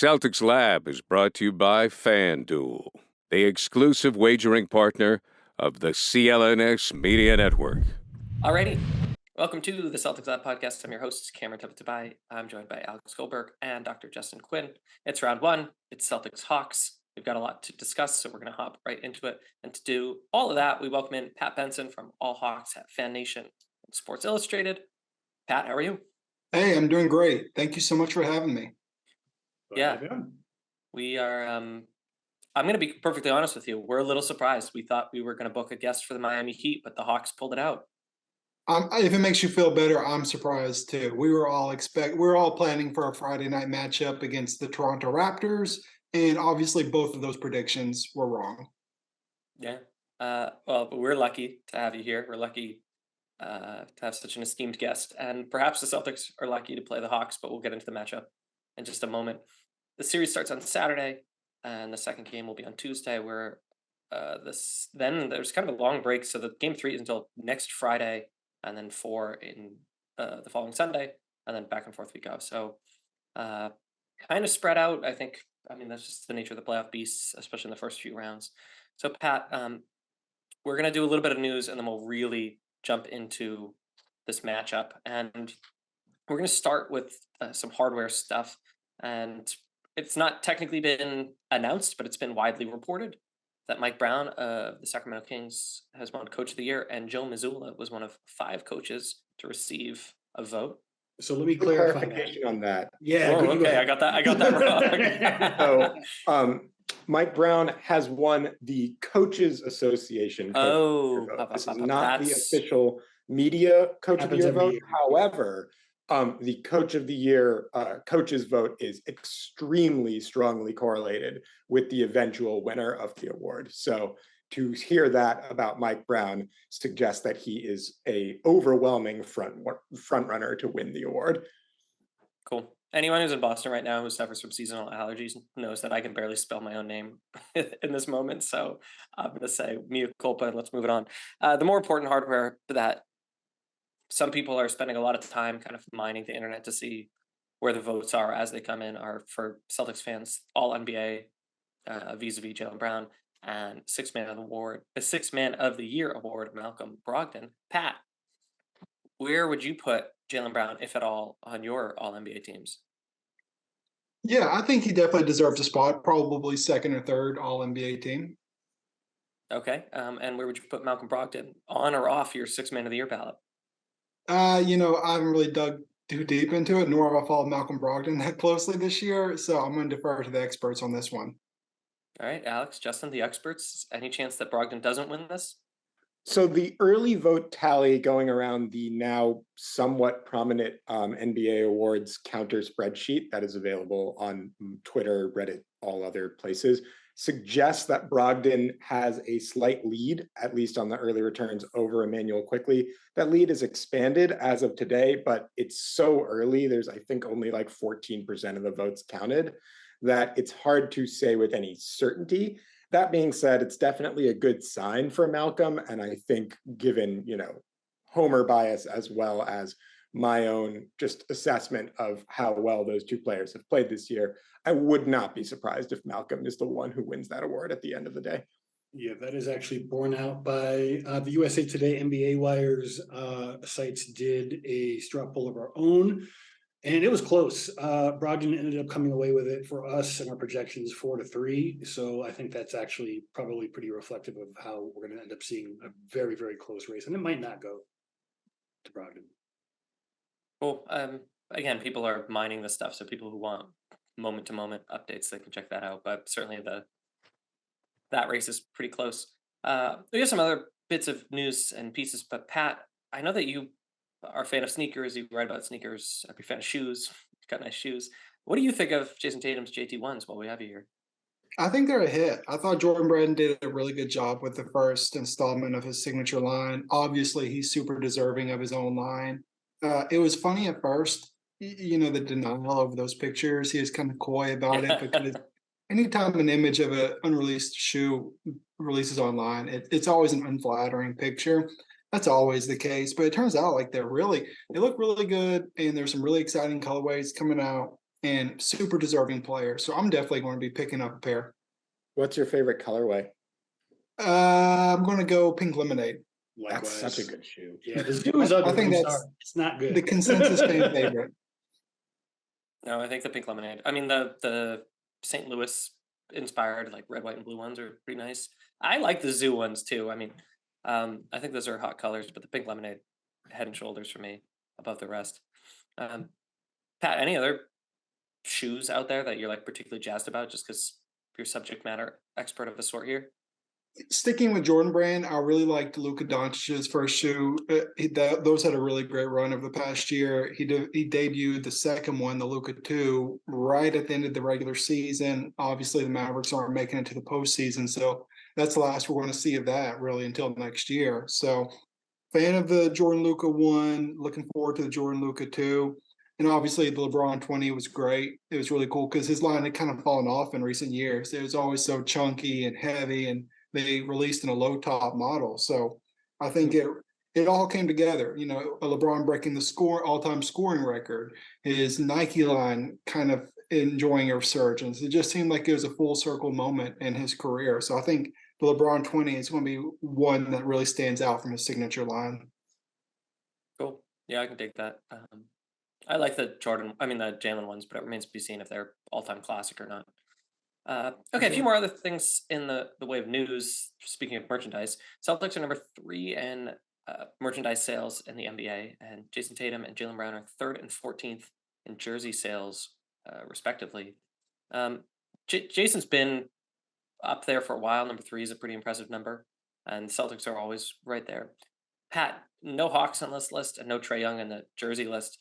Celtics Lab is brought to you by FanDuel, the exclusive wagering partner of the CLNS Media Network. Alrighty, welcome to the Celtics Lab podcast. I'm your host, Cameron Tabatabai. I'm joined by Alex Goldberg and Dr. Justin Quinn. It's round one. It's Celtics Hawks. We've got a lot to discuss, so we're going to hop right into it. And to do all of that, we welcome in Pat Benson from All Hawks at Fan Nation and Sports Illustrated. Pat, how are you? Hey, I'm doing great. Thank you so much for having me. Yeah, we are. I'm going to be perfectly honest with you. We're a little surprised. We thought we were going to book a guest for the Miami Heat, but the Hawks pulled it out. If it makes you feel better, I'm surprised too. We were all planning for a Friday night matchup against the Toronto Raptors, and obviously both of those predictions were wrong. Yeah. Well, but we're lucky to have you here. We're lucky to have such an esteemed guest, and perhaps the Celtics are lucky to play the Hawks, but we'll get into the matchup in just a moment. The series starts on Saturday, and the second game will be on Tuesday, where then there's kind of a long break. So the game 3 is until next Friday, and then 4 in the following Sunday, and then back and forth we go. So kind of spread out, I think. I mean, that's just the nature of the playoff beasts, especially in the first few rounds. So, Pat, we're going to do a little bit of news, and then we'll really jump into this matchup. And we're going to start with some hardware stuff. And it's not technically been announced, but it's been widely reported that Mike Brown of the Sacramento Kings has won Coach of the Year, and Joe Mazzulla was one of 5 coaches to receive a vote. So let me clarify clarification on that. Yeah. Oh, okay, I got that wrong. So, Mike Brown has won the Coaches Association. Vote. This is not the official media Coach of the Year vote. However, the Coach of the Year coaches vote is extremely strongly correlated with the eventual winner of the award. So to hear that about Mike Brown suggests that he is a overwhelming front runner to win the award. Cool. Anyone who's in Boston right now who suffers from seasonal allergies knows that I can barely spell my own name in this moment. So I'm going to say mea culpa and let's move it on. The more important hardware that some people are spending a lot of time kind of mining the internet to see where the votes are as they come in are for Celtics fans, all NBA, vis-a-vis Jalen Brown, and Sixth Man of the Year award, Malcolm Brogdon. Pat, where would you put Jalen Brown, if at all, on your All-NBA teams? Yeah, I think he definitely deserves a spot, probably second or third All-NBA team. Okay, and where would you put Malcolm Brogdon, on or off your Sixth Man of the Year ballot? I haven't really dug too deep into it, nor have I followed Malcolm Brogdon that closely this year, so I'm going to defer to the experts on this one. All right, Alex, Justin, the experts. Any chance that Brogdon doesn't win this? So the early vote tally going around the now somewhat prominent NBA awards counter spreadsheet that is available on Twitter, Reddit, all other places, suggests that Brogdon has a slight lead, at least on the early returns, over Emmanuel Quickley. That lead is expanded as of today, but it's so early. There's, I think, only like 14% of the votes counted, that it's hard to say with any certainty. That being said, it's definitely a good sign for Malcolm. And I think given, Homer bias as well as my own just assessment of how well those two players have played this year, I would not be surprised if Malcolm is the one who wins that award at the end of the day. Yeah, that is actually borne out by the USA Today NBA Wires sites did a straw poll of our own, and it was close. Brogdon ended up coming away with it for us and our projections 4-3. So I think that's actually probably pretty reflective of how we're going to end up seeing a very, very close race, and it might not go to Brogdon. Well, again, people are mining this stuff, so people who want moment-to-moment updates, they can check that out. But certainly that race is pretty close. We have some other bits of news and pieces, but Pat, I know that you are a fan of sneakers. You write about sneakers. You're a fan of shoes. You've got nice shoes. What do you think of Jason Tatum's JT1s while we have you here? I think they're a hit. I thought Jordan Brand did a really good job with the first installment of his signature line. Obviously, he's super deserving of his own line. It was funny at first, the denial of those pictures. He was kind of coy about it because anytime an image of an unreleased shoe releases online, it's always an unflattering picture. That's always the case, but it turns out like they look really good, and there's some really exciting colorways coming out. and super deserving player. So I'm definitely going to be picking up a pair. What's your favorite colorway? I'm going to go pink lemonade. Likewise. That's such a good shoe. Yeah, the zoo is ugly. I think I'm that's sorry. It's not good. the consensus fan favorite. No, I think the pink lemonade. I mean, the St. Louis inspired like red, white, and blue ones are pretty nice. I like the zoo ones too. I mean, I think those are hot colors, but the pink lemonade, head and shoulders for me above the rest. Pat, any other shoes out there that you're like particularly jazzed about, just because you're subject matter expert of the sort here? Sticking with Jordan Brand, I really liked Luka Doncic's first shoe. Those had a really great run over the past year. He debuted the second one, the Luka 2, right at the end of the regular season. Obviously, the Mavericks aren't making it to the postseason, so that's the last we're going to see of that really until next year. So, fan of the Jordan Luka 1, looking forward to the Jordan Luka 2. And obviously, the LeBron 20 was great. It was really cool because his line had kind of fallen off in recent years. It was always so chunky and heavy, and they released in a low top model. So I think it all came together. You know, LeBron breaking the all-time scoring record, his Nike line kind of enjoying a resurgence. It just seemed like it was a full circle moment in his career. So I think the LeBron 20 is going to be one that really stands out from his signature line. Cool. Yeah, I can dig that. I like the Jalen ones, but it remains to be seen if they're all-time classic or not. Okay, a few more other things in the way of news. Speaking of merchandise, Celtics are number 3 in merchandise sales in the NBA, and Jason Tatum and Jalen Brown are 3rd and 14th in jersey sales, respectively. Jason's been up there for a while. Number 3 is a pretty impressive number, and the Celtics are always right there. Pat, no Hawks on this list and no Trey Young on the jersey list.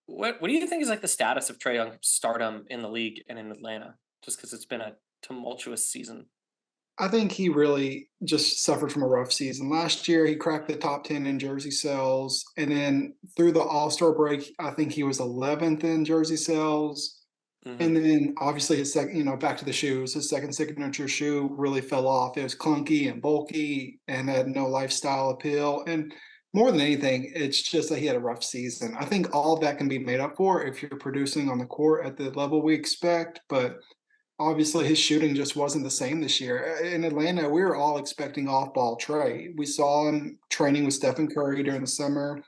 What do you think is like the status of Trey Young's stardom in the league and in Atlanta? Just because it's been a tumultuous season. I think he really just suffered from a rough season. Last year, he cracked the top 10 in jersey sales. And then through the All-Star break, I think he was 11th in jersey sales. Mm-hmm. And then obviously his second, back to the shoes, his second signature shoe really fell off. It was clunky and bulky and had no lifestyle appeal. And more than anything, it's just that he had a rough season. I think all of that can be made up for if you're producing on the court at the level we expect. But obviously, his shooting just wasn't the same this year. In Atlanta, we were all expecting off-ball Trey. We saw him training with Stephen Curry during the summer,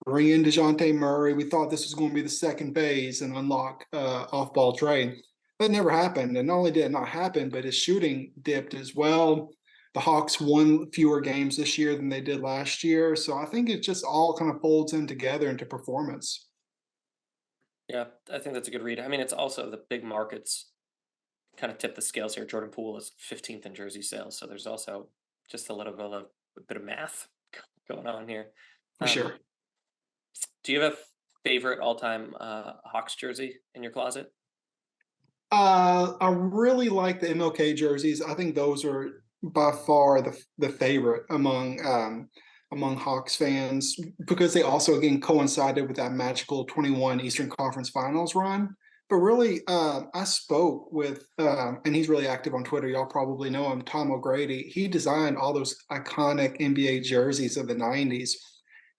bring in DeJounte Murray. We thought this was going to be the second phase and unlock off-ball Trey. That never happened. And not only did it not happen, but his shooting dipped as well. The Hawks won fewer games this year than they did last year. So I think it just all kind of folds in together into performance. Yeah, I think that's a good read. I mean, it's also the big markets kind of tip the scales here. Jordan Poole is 15th in jersey sales, so there's also just a bit of math going on here. For sure. Do you have a favorite all-time Hawks jersey in your closet? I really like the MLK jerseys. I think those are by far the favorite among Hawks fans because they also again coincided with that magical 21 Eastern Conference Finals run. But really, I spoke with, and he's really active on Twitter. Y'all probably know him, Tom O'Grady. He designed all those iconic NBA jerseys of the 90s.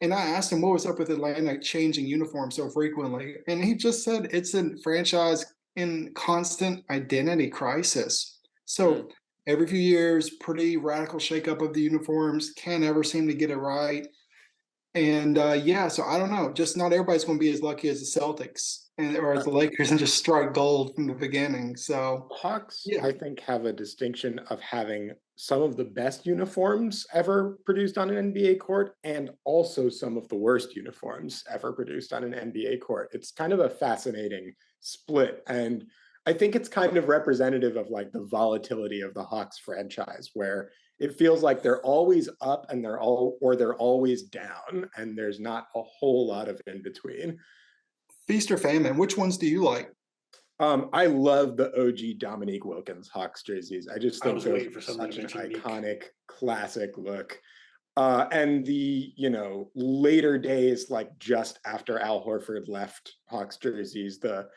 And I asked him what was up with Atlanta changing uniforms so frequently. And he just said it's a franchise in constant identity crisis. So every few years, pretty radical shakeup of the uniforms, can't ever seem to get it right. And so I don't know. Just not everybody's going to be as lucky as the Celtics or as the Lakers and just strike gold from the beginning. So Hawks, I think, have a distinction of having some of the best uniforms ever produced on an NBA court and also some of the worst uniforms ever produced on an NBA court. It's kind of a fascinating split. And I think it's kind of representative of like the volatility of the Hawks franchise, where it feels like they're always up and they're always down, and there's not a whole lot of in between. Feast or famine, which ones do you like? I love the OG Dominique Wilkins Hawks jerseys. I just think those are such an iconic, classic look. And the, later days, like just after Al Horford left Hawks jerseys, the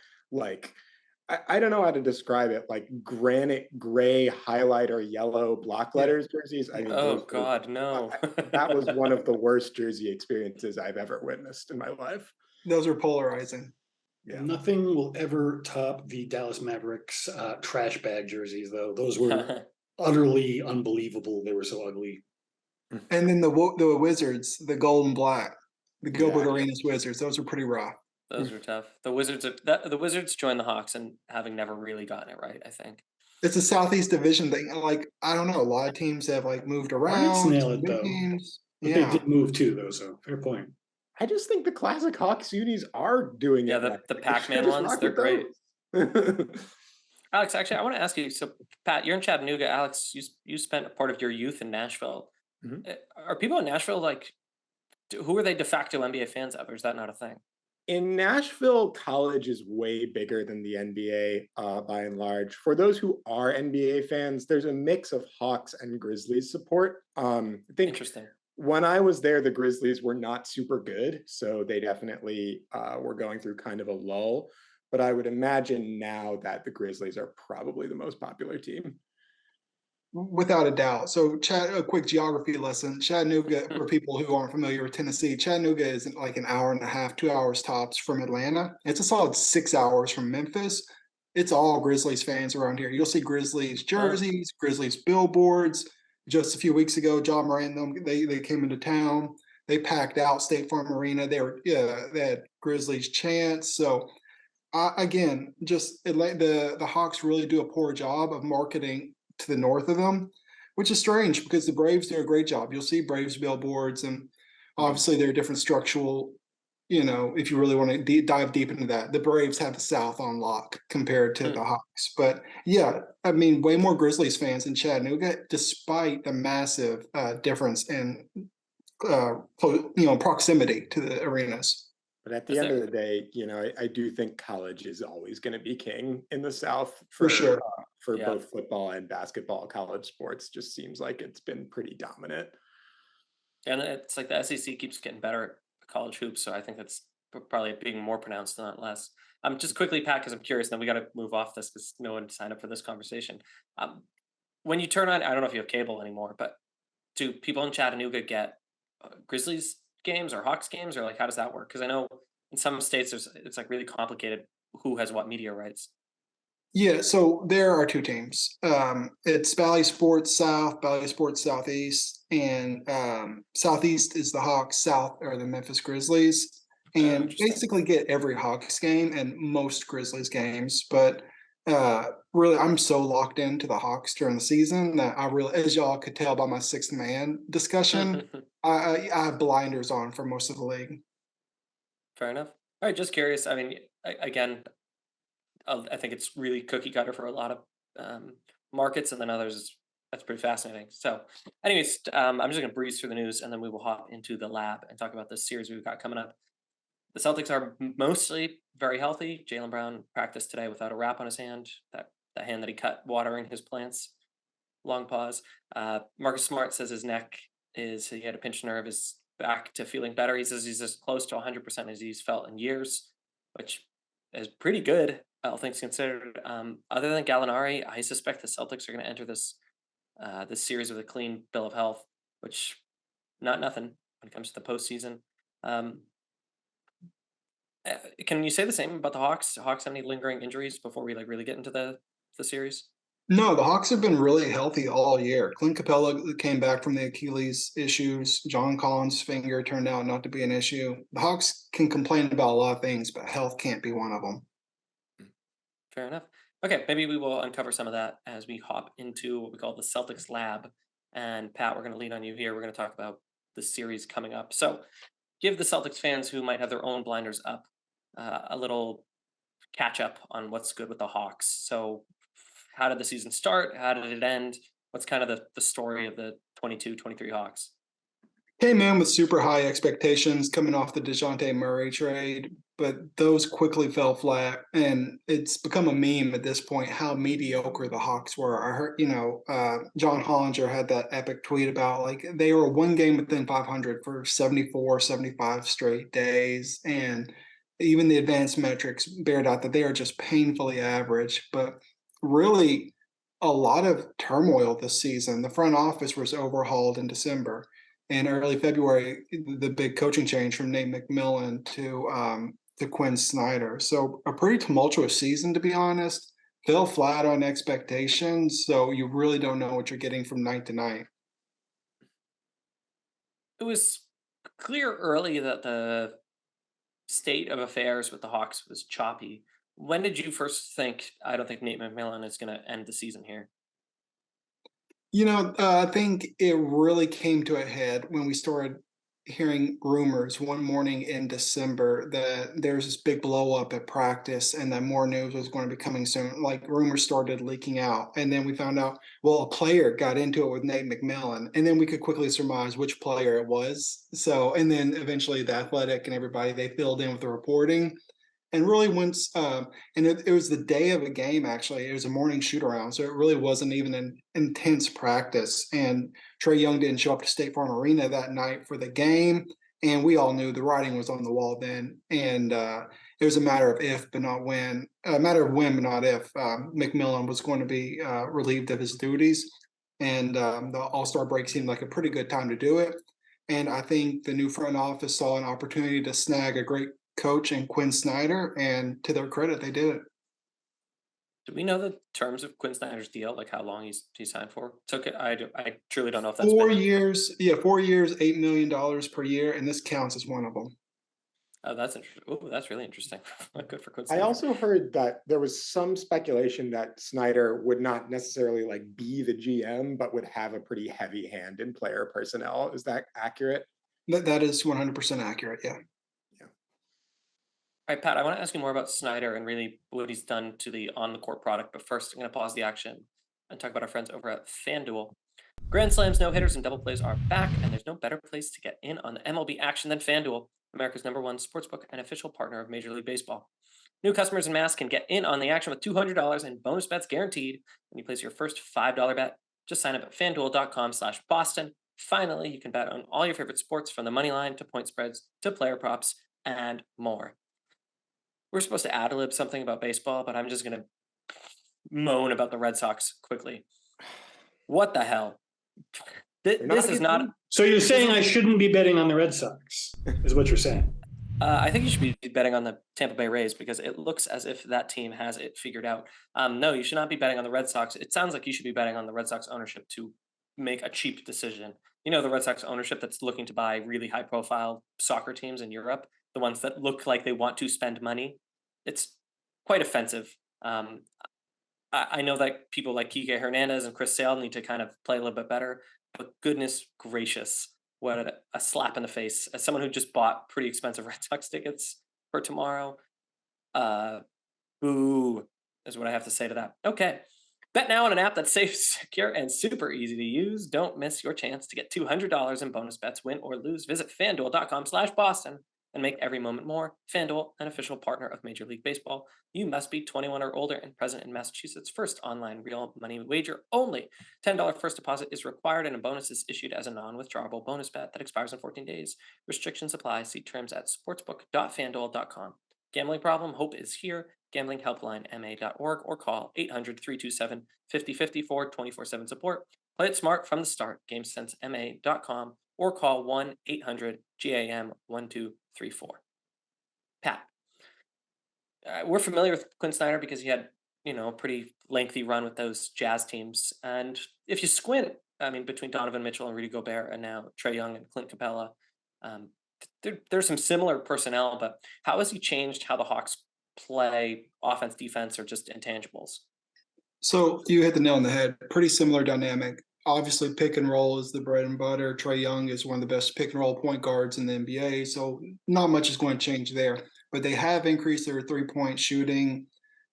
I don't know how to describe it, like granite gray highlighter yellow block letters jerseys. I mean, no. That was one of the worst jersey experiences I've ever witnessed in my life. Those are polarizing. Yeah. Nothing will ever top the Dallas Mavericks trash bag jerseys, though. Those were utterly unbelievable. They were so ugly. And then the Wizards, the gold and black, the Gilbert Yeah. Arenas Wizards, those were pretty rough. Those were tough. The Wizards joined the Hawks and having never really gotten it right, I think. It's a Southeast Division thing. Like, I don't know, a lot of teams have like moved Hornets around. nail it, Big though. teams. But Yeah. they did move too, though, so fair point. I just think the classic Hawks unis are doing Yeah, it right. the Like, Pac-Man just ones, rock they're with great. those. Alex, actually, I want to ask you. So, Pat, you're in Chattanooga. Alex, you spent a part of your youth in Nashville. Mhm. Are people in Nashville like, who are they de facto NBA fans of, or is that not a thing? In Nashville, college is way bigger than the NBA by and large. For those who are NBA fans, there's a mix of Hawks and Grizzlies support. I think Interesting. when I was there, the Grizzlies were not super good, so they definitely were going through kind of a lull. But I would imagine now that the Grizzlies are probably the most popular team. Without a doubt. So, a quick geography lesson. Chattanooga, for people who aren't familiar with Tennessee, Chattanooga is like an hour and a half, 2 hours tops from Atlanta. It's a solid 6 hours from Memphis. It's all Grizzlies fans around here. You'll see Grizzlies jerseys, Grizzlies billboards. Just a few weeks ago, John Moran, they came into town. They packed out State Farm Arena. They had Grizzlies chants. So, again, just the Hawks really do a poor job of marketing to the north of them, which is strange because the Braves do a great job. You'll see Braves billboards, and obviously there are different structural, if you really want to dive deep into that, the Braves have the South on lock compared to the Hawks. But yeah, I mean, way more Grizzlies fans in Chattanooga, despite the massive difference in, proximity to the arenas. But at the end of the day, I do think college is always going to be king in the South For sure. For Yeah. both football and basketball. College sports just seems like it's been pretty dominant. And it's like the SEC keeps getting better at college hoops, so I think that's probably being more pronounced, not less. Just quickly, Pat, because I'm curious, then we got to move off this because no one signed up for this conversation. When you turn on, I don't know if you have cable anymore, but do people in Chattanooga get Grizzlies games or Hawks games, or like how does that work? Because I know in some states it's like really complicated who has what media rights. Yeah, so there are two teams. It's Valley Sports South, Valley Sports Southeast, and Southeast is the Hawks, South are the Memphis Grizzlies, and Interesting. basically get every Hawks game and most Grizzlies games. But really, I'm so locked into the Hawks during the season that I really, as y'all could tell by my sixth man discussion, I have blinders on for most of the league. Fair enough. All right, just curious. I mean, again, I think it's really cookie cutter for a lot of markets, and then others that's pretty fascinating. So, anyways, I'm just going to breeze through the news, and then we will hop into the lab and talk about this series we've got coming up. The Celtics are mostly very healthy. Jalen Brown practiced today without a wrap on his hand, that hand that he cut watering his plants. Long pause. Marcus Smart says his neck he had a pinched nerve, is back to feeling better. He says he's as close to 100% as he's felt in years, which is pretty good, all things considered. Other than Gallinari, I suspect the Celtics are going to enter this series with a clean bill of health, which not nothing when it comes to the postseason. Can you say the same about the Hawks? Hawks have any lingering injuries before we really get into the series? No, the Hawks have been really healthy all year. Clint Capella came back from the Achilles issues. John Collins' finger turned out not to be an issue. The Hawks can complain about a lot of things, but health can't be one of them. Fair enough. Okay, maybe we will uncover some of that as we hop into what we call the Celtics Lab. And Pat, we're going to lean on you here. We're going to talk about the series coming up. So give the Celtics fans who might have their own blinders up a little catch up on what's good with the Hawks. So how did the season start? How did it end? What's kind of the story of the 22-23 Hawks? Came in with super high expectations coming off the DeJounte Murray trade, but those quickly fell flat. And it's become a meme at this point how mediocre the Hawks were. I heard, John Hollinger had that epic tweet about like they were one game within 500 for 74, 75 straight days. And even the advanced metrics bared out that they are just painfully average. But really, a lot of turmoil this season. The front office was overhauled in December. In early February, the big coaching change from Nate McMillan to to Quin Snyder. So a pretty tumultuous season, to be honest. Fell flat on expectations, so you really don't know what you're getting from night to night. It was clear early that the state of affairs with the Hawks was choppy. When did you first think, I don't think Nate McMillan is going to end the season here? I think it really came to a head when we started hearing rumors one morning in December that there's this big blow up at practice and that more news was going to be coming soon. Like rumors started leaking out. And then we found out, well, a player got into it with Nate McMillan. And then we could quickly surmise which player it was. So, and then eventually the Athletic and everybody, they filled in with the reporting. And really once, and it was the day of a game, actually. It was a morning shoot around. So it really wasn't even an intense practice. And Trey Young didn't show up to State Farm Arena that night for the game. And we all knew the writing was on the wall then. And it was a matter of if, but not when, a matter of when, but not if McMillan was going to be relieved of his duties. And the All-Star break seemed like a pretty good time to do it. And I think the new front office saw an opportunity to snag a great coach in Quin Snyder, and to their credit, they did it. Do we know the terms of Quin Snyder's deal, like how long he signed for? I truly don't know if that's 4 years. Yeah, 4 years, $8 million per year, and this counts as one of them. Oh, that's interesting. Oh, that's really interesting. Good for Quin I Snyder. also heard that there was some speculation that Snyder would not necessarily like be the GM, but would have a pretty heavy hand in player personnel. Is that accurate? That is 100% accurate. Yeah. All right, Pat, I want to ask you more about Snyder and really what he's done to the on-the-court product. But first, I'm going to pause the action and talk about our friends over at FanDuel. Grand slams, no-hitters, and double plays are back, and there's no better place to get in on the MLB action than FanDuel, America's #1 sportsbook and official partner of Major League Baseball. New customers in Mass can get in on the action with $200 in bonus bets guaranteed when you place your first $5 bet. Just sign up at FanDuel.com/Boston. Finally, you can bet on all your favorite sports, from the money line to point spreads to player props and more. We're supposed to ad-lib something about baseball, but I'm just going to moan about the Red Sox quickly. What the hell? This is not... So you're saying I shouldn't be betting on the Red Sox, is what you're saying? I think you should be betting on the Tampa Bay Rays because it looks as if that team has it figured out. No, you should not be betting on the Red Sox. It sounds like you should be betting on the Red Sox ownership to make a cheap decision. You know, the Red Sox ownership that's looking to buy really high-profile soccer teams in Europe, the ones that look like they want to spend money. It's quite offensive. I know that people like Kike Hernandez and Chris Sale need to kind of play a little bit better, but goodness gracious, what a slap in the face. As someone who just bought pretty expensive Red Sox tickets for tomorrow, boo is what I have to say to that. Okay. Bet now on an app that's safe, secure, and super easy to use. Don't miss your chance to get $200 in bonus bets, win or lose. Visit FanDuel.com/Boston and make every moment more. FanDuel, an official partner of Major League Baseball. You must be 21 or older and present in Massachusetts. First online real money wager only. $10 first deposit is required, and a bonus is issued as a non-withdrawable bonus bet that expires in 14 days. Restrictions apply. See terms at sportsbook.fanduel.com. Gambling problem? Hope is here. Gambling helpline ma.org or call 800-327-5050 for 24/7 support. Play it smart from the start. GameSenseMA.com or call 1-800-GAM-1234. Pat, we're familiar with Quin Snyder because he had, a pretty lengthy run with those Jazz teams. And if you squint, between Donovan Mitchell and Rudy Gobert and now Trey Young and Clint Capella, there's some similar personnel, but how has he changed how the Hawks play offense, defense, or just intangibles? So you hit the nail on the head. Pretty similar dynamic. Obviously, pick and roll is the bread and butter. Trey Young is one of the best pick and roll point guards in the NBA, so not much is going to change there. But they have increased their three-point shooting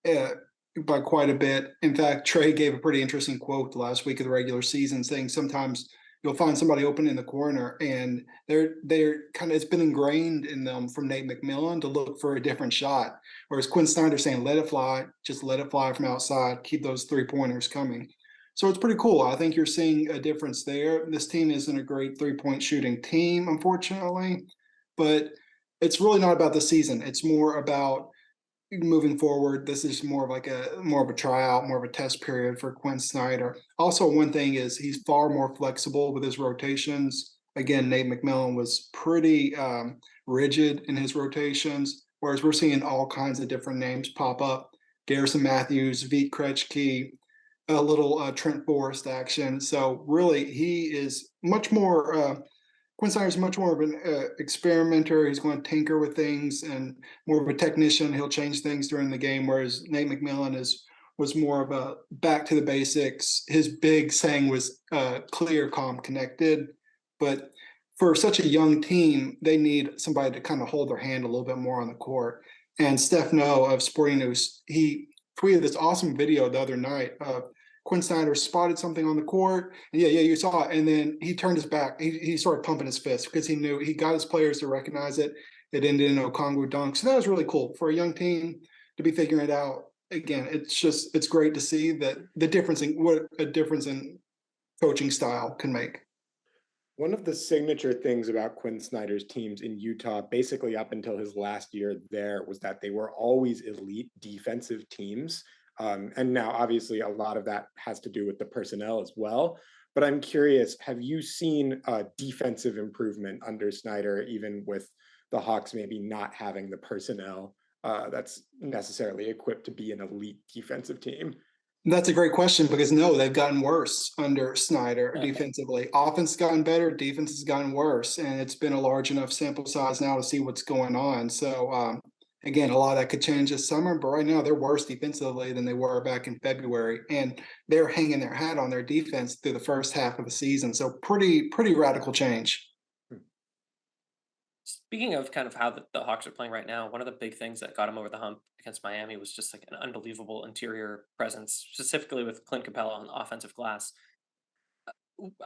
by quite a bit. In fact, Trey gave a pretty interesting quote the last week of the regular season, saying sometimes you'll find somebody open in the corner, and they're kind of, it's been ingrained in them from Nate McMillan to look for a different shot. Whereas Quin Snyder saying, let it fly, just let it fly from outside, keep those 3-pointers coming. So it's pretty cool. I think you're seeing a difference there. This team isn't a great 3-point shooting team, unfortunately, but it's really not about the season. It's more about moving forward. This is more of a tryout, more of a test period for Quin Snyder. Also, one thing is he's far more flexible with his rotations. Again, Nate McMillan was pretty rigid in his rotations. whereas we're seeing all kinds of different names pop up. Garrison Matthews, Vít Krejci, a little Trent Forrest action. So really, he is much more. Quin Snyder is much more of an experimenter. He's going to tinker with things and more of a technician. He'll change things during the game, whereas Nate McMillan was more of a back to the basics. His big saying was clear, calm, connected. But for such a young team, they need somebody to kind of hold their hand a little bit more on the court. And Steph Noe of Sporting News, he tweeted this awesome video the other night of Quin Snyder spotted something on the court. And yeah, you saw it. And then he turned his back. He started pumping his fist because he knew he got his players to recognize it. It ended in Okongwu dunk. So that was really cool for a young team to be figuring it out. Again, it's great to see that what a difference in coaching style can make. One of the signature things about Quin Snyder's teams in Utah, basically up until his last year there, was that they were always elite defensive teams. And now, obviously, a lot of that has to do with the personnel as well. But I'm curious, have you seen a defensive improvement under Snyder, even with the Hawks maybe not having the personnel that's necessarily equipped to be an elite defensive team? That's a great question because no, they've gotten worse under Snyder defensively. Offense has gotten better, defense has gotten worse, and it's been a large enough sample size now to see what's going on. So again, a lot of that could change this summer, but right now they're worse defensively than they were back in February, and they're hanging their hat on their defense through the first half of the season. So pretty radical change. Speaking of kind of how the Hawks are playing right now, one of the big things that got them over the hump against Miami was just like an unbelievable interior presence, specifically with Clint Capella on the offensive glass.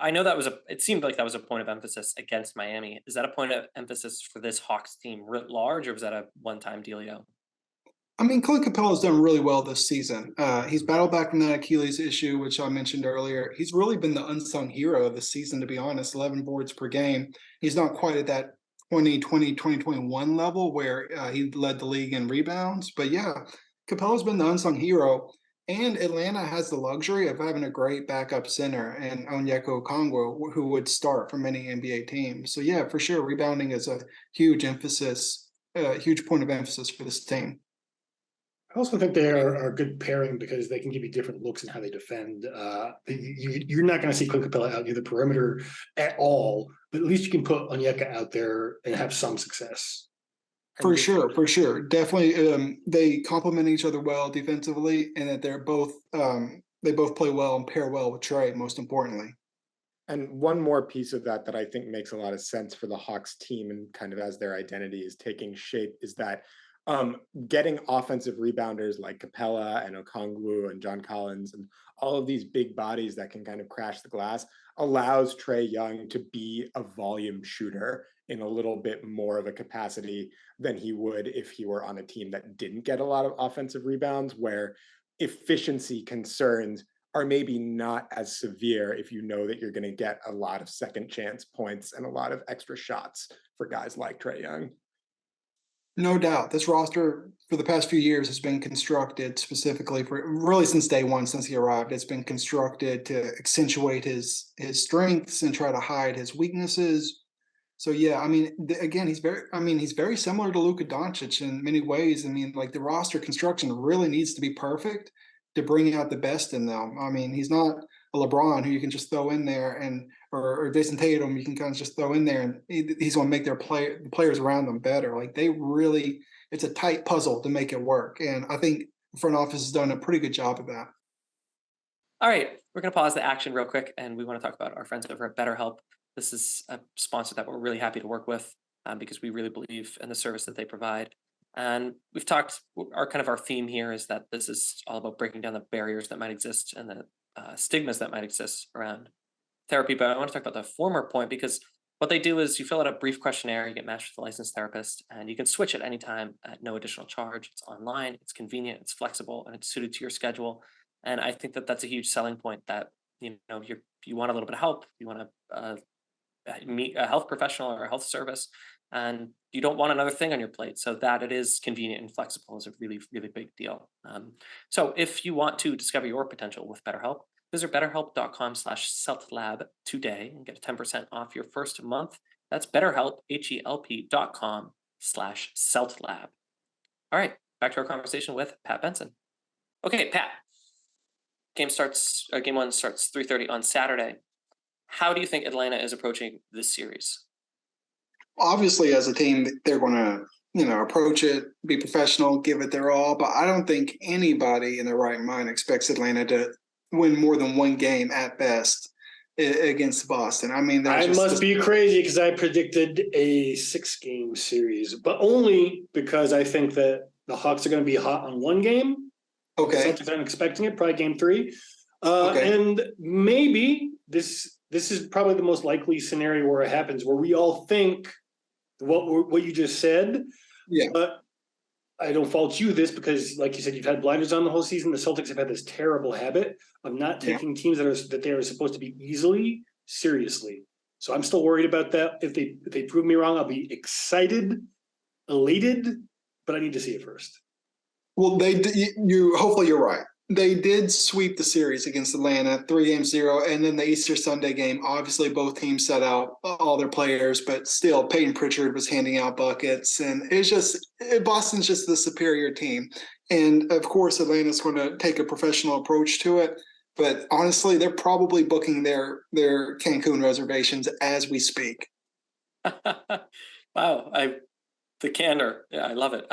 I know it seemed like that was a point of emphasis against Miami. Is that a point of emphasis for this Hawks team writ large, or was that a one-time dealio? I mean, Clint Capella's done really well this season. He's battled back from that Achilles issue, which I mentioned earlier. He's really been the unsung hero of the season, to be honest, 11 boards per game. He's not quite at that 2021 level where he led the league in rebounds. But yeah, Capella's been the unsung hero. And Atlanta has the luxury of having a great backup center and Onyeka Okongwu, who would start for many NBA teams. So yeah, for sure, rebounding is a huge point of emphasis for this team. I also think they are a good pairing because they can give you different looks in how they defend. You're not going to see Clint Capella out near the perimeter at all, but at least you can put Onyeka out there and have some success. For sure. Definitely, they complement each other well defensively, and that they both play well and pair well with Trey, most importantly. And one more piece of that I think makes a lot of sense for the Hawks team and kind of as their identity is taking shape is that getting offensive rebounders like Capella and Okongwu and John Collins and all of these big bodies that can kind of crash the glass allows Trey Young to be a volume shooter in a little bit more of a capacity than he would if he were on a team that didn't get a lot of offensive rebounds, where efficiency concerns are maybe not as severe if you know that you're going to get a lot of second chance points and a lot of extra shots for guys like Trey Young. No doubt. This roster for the past few years has been constructed specifically for really since day one, since he arrived. It's been constructed to accentuate his strengths and try to hide his weaknesses. So yeah, I mean, again, he's very similar to Luka Doncic in many ways. I mean, like the roster construction really needs to be perfect to bring out the best in them. I mean, he's not a LeBron who you can just throw in there or Jason Tatum you can kind of just throw in there and he's going to make the players around them better. Like it's a tight puzzle to make it work. And I think the front office has done a pretty good job of that. All right, we're going to pause the action real quick, and we want to talk about our friends over at BetterHelp. This is a sponsor that we're really happy to work with because we really believe in the service that they provide. And we've talked, our theme here is that this is all about breaking down the barriers that might exist and the stigmas that might exist around therapy. But I want to talk about the former point because what they do is you fill out a brief questionnaire, you get matched with a licensed therapist, and you can switch at any time at no additional charge. It's online, it's convenient, it's flexible, and it's suited to your schedule. And I think that that's a huge selling point that, you want a little bit of help, you want to meet a health professional or a health service, and you don't want another thing on your plate. So that it is convenient and flexible is a really, really big deal. So if you want to discover your potential with BetterHelp, visit betterhelp.com/celtlab today and get 10% off your first month. That's BetterHelp, HELP.com/celtlab. All right, back to our conversation with Pat Benson. Okay, Pat. Game one starts 3:30 on Saturday. How do you think Atlanta is approaching this series? Obviously, as a team, they're going to, approach it, be professional, give it their all. But I don't think anybody in their right mind expects Atlanta to win more than one game at best against Boston. I mean, I must be crazy because I predicted a 6-game series, but only because I think that the Hawks are going to be hot on one game. Okay. The Celtics aren't expecting it, probably game 3. Okay. And maybe this is probably the most likely scenario where it happens, where we all think what you just said. Yeah. But I don't fault you this because, like you said, you've had blinders on the whole season. The Celtics have had this terrible habit of not taking teams that they are supposed to be easily seriously. So I'm still worried about that. If they prove me wrong, I'll be excited, elated, but I need to see it first. Well, hopefully you're right. They did sweep the series against Atlanta, 3-0, and then the Easter Sunday game. Obviously, both teams set out all their players, but still, Peyton Pritchard was handing out buckets, and Boston's just the superior team. And of course, Atlanta's going to take a professional approach to it. But honestly, they're probably booking their Cancun reservations as we speak. Wow, the candor, yeah, I love it.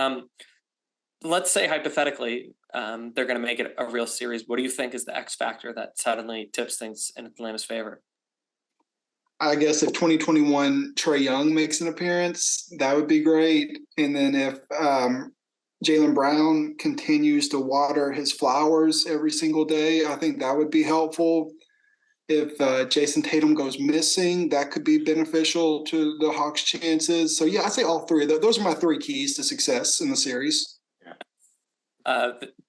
Let's say hypothetically, they're going to make it a real series. What do you think is the X factor that suddenly tips things in Atlanta's favor? I guess if 2021 Trey Young makes an appearance, that would be great. And then if Jalen Brown continues to water his flowers every single day, I think that would be helpful. If Jason Tatum goes missing, that could be beneficial to the Hawks' chances. So, yeah, I'd say all three. Those are my 3 keys to success in the series.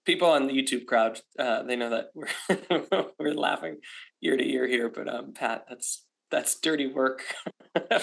People on the YouTube crowd, they know that we're laughing ear to ear here, but Pat, that's dirty work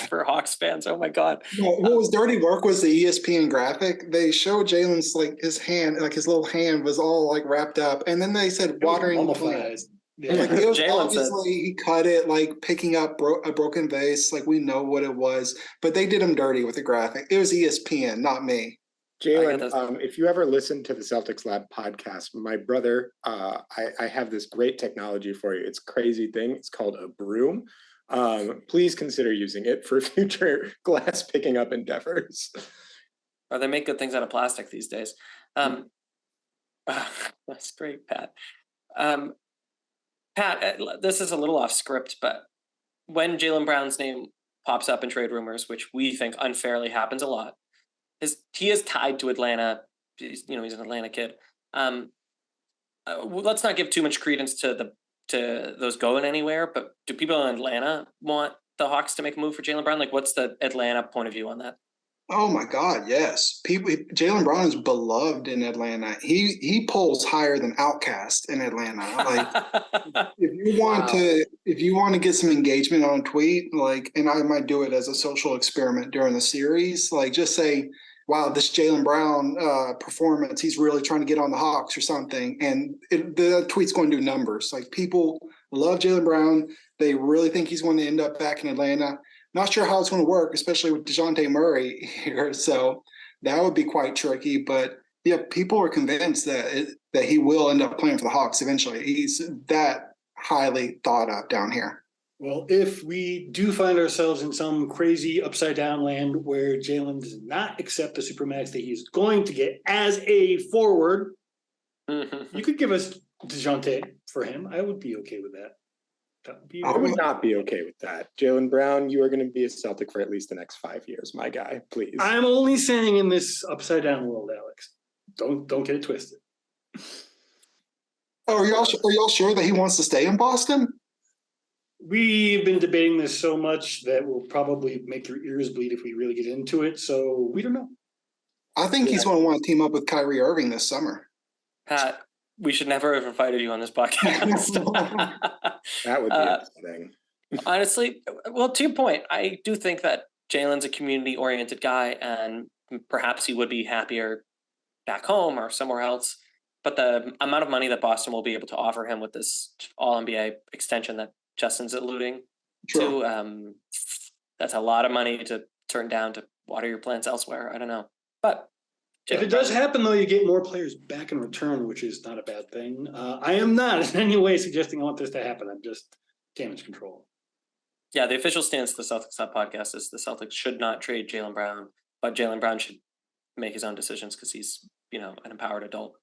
for Hawks fans. Oh my God! What was dirty work was the ESPN graphic. They showed Jalen's his hand, his little hand was all wrapped up, and then they said watering plants. Yeah. It was obviously he cut it picking up a broken vase. We know what it was, but they did him dirty with the graphic. It was ESPN, not me. Jalen, if you ever listen to the Celtics Lab podcast, my brother, I have this great technology for you. It's a crazy thing. It's called a broom. Please consider using it for future glass picking up endeavors. Or they make good things out of plastic these days. That's great, Pat. Pat, this is a little off script, but when Jalen Brown's name pops up in trade rumors, which we think unfairly happens a lot, he is tied to Atlanta. He's an Atlanta kid. Let's not give too much credence to those going anywhere. But do people in Atlanta want the Hawks to make a move for Jalen Brown? What's the Atlanta point of view on that? Oh my God, yes. Jalen Brown is beloved in Atlanta. He polls higher than Outkast in Atlanta. If you want to get some engagement on a tweet, and I might do it as a social experiment during the series, just say, wow, this Jalen Brown performance, he's really trying to get on the Hawks or something. And the tweet's going to do numbers. People love Jalen Brown. They really think he's going to end up back in Atlanta. Not sure how it's going to work, especially with DeJounte Murray here. So that would be quite tricky. But, yeah, people are convinced that he will end up playing for the Hawks eventually. He's that highly thought of down here. Well, if we do find ourselves in some crazy upside-down land where Jalen does not accept the supermax that he's going to get as a forward, you could give us DeJounte for him. I would be okay with that. I would not be okay with that. Jalen Brown, you are going to be a Celtic for at least the next 5 years, my guy. Please. I'm only saying in this upside-down world, Alex. Don't get it twisted. Oh, are y'all sure that he wants to stay in Boston? We've been debating this so much that will probably make your ears bleed if we really get into it. So we don't know. I think he's going to want to team up with Kyrie Irving this summer. Pat, we should never have invited you on this podcast. That would be upsetting. Honestly, well, to your point, I do think that Jalen's a community-oriented guy, and perhaps he would be happier back home or somewhere else. But the amount of money that Boston will be able to offer him with this All-NBA extension that Justin's alluding to, that's a lot of money to turn down to water your plants elsewhere. I don't know. But If it does happen, though, you get more players back in return, which is not a bad thing. I am not in any way suggesting I want this to happen. I'm just damage control. Yeah, the official stance of the Celtics Lab podcast is the Celtics should not trade Jalen Brown, but Jalen Brown should make his own decisions because he's, an empowered adult.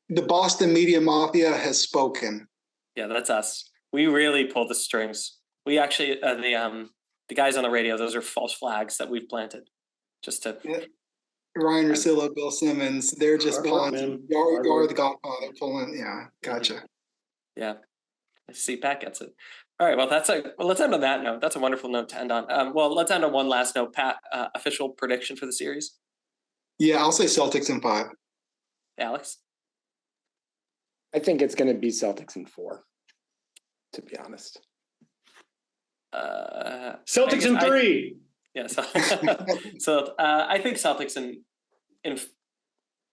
The Boston media mafia has spoken. Yeah, that's us. We really pulled the strings. We actually, the guys on the radio, those are false flags that we've planted just to. Yeah. Ryan Russillo, Bill Simmons, they're just pulling. You're the Godfather pulling. Yeah, gotcha. Yeah, I see. Pat gets it. All right. Well, let's end on that note. That's a wonderful note to end on. Let's end on one last note. Pat, official prediction for the series. Yeah, I'll say Celtics in 5. Alex? I think it's going to be Celtics in 4, to be honest. Celtics in 3. Yeah. So I think Celtics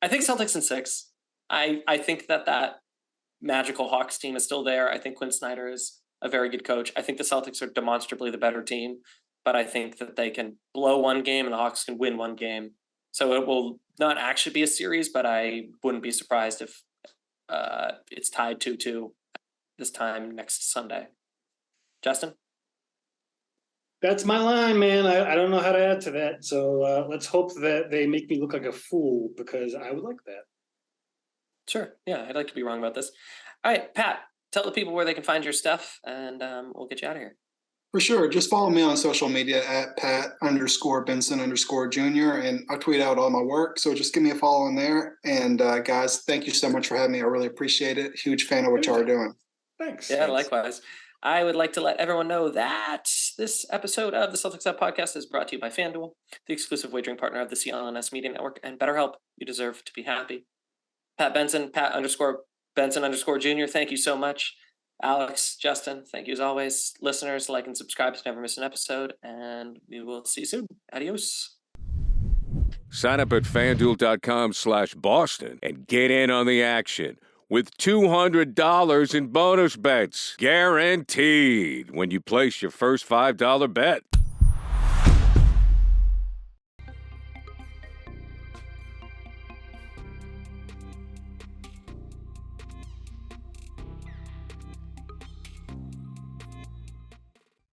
I think Celtics in 6. I think that magical Hawks team is still there. I think Quin Snyder is a very good coach. I think the Celtics are demonstrably the better team, but I think that they can blow one game and the Hawks can win one game. So it will not actually be a series, but I wouldn't be surprised if it's tied 2-2 this time next Sunday. Justin? That's my line, man. I don't know how to add to that. So let's hope that they make me look like a fool because I would like that. Sure. Yeah, I'd like to be wrong about this. All right, Pat, tell the people where they can find your stuff and we'll get you out of here. For sure. Just follow me on social media at Pat_Benson_Jr. and I tweet out all my work. So just give me a follow in there. And guys, thank you so much for having me. I really appreciate it. Huge fan of what y'all are doing. Thanks. Yeah, likewise. I would like to let everyone know that this episode of the Celtics Lab podcast is brought to you by FanDuel, the exclusive wagering partner of the CLNS Media Network, and BetterHelp. You deserve to be happy. Pat Benson, Pat_Benson_Jr. Thank you so much. Alex, Justin, thank you as always. Listeners, like and subscribe to never miss an episode, and we will see you soon. Adios. Sign up at FanDuel.com/Boston and get in on the action with $200 in bonus bets, guaranteed when you place your first $5 bet.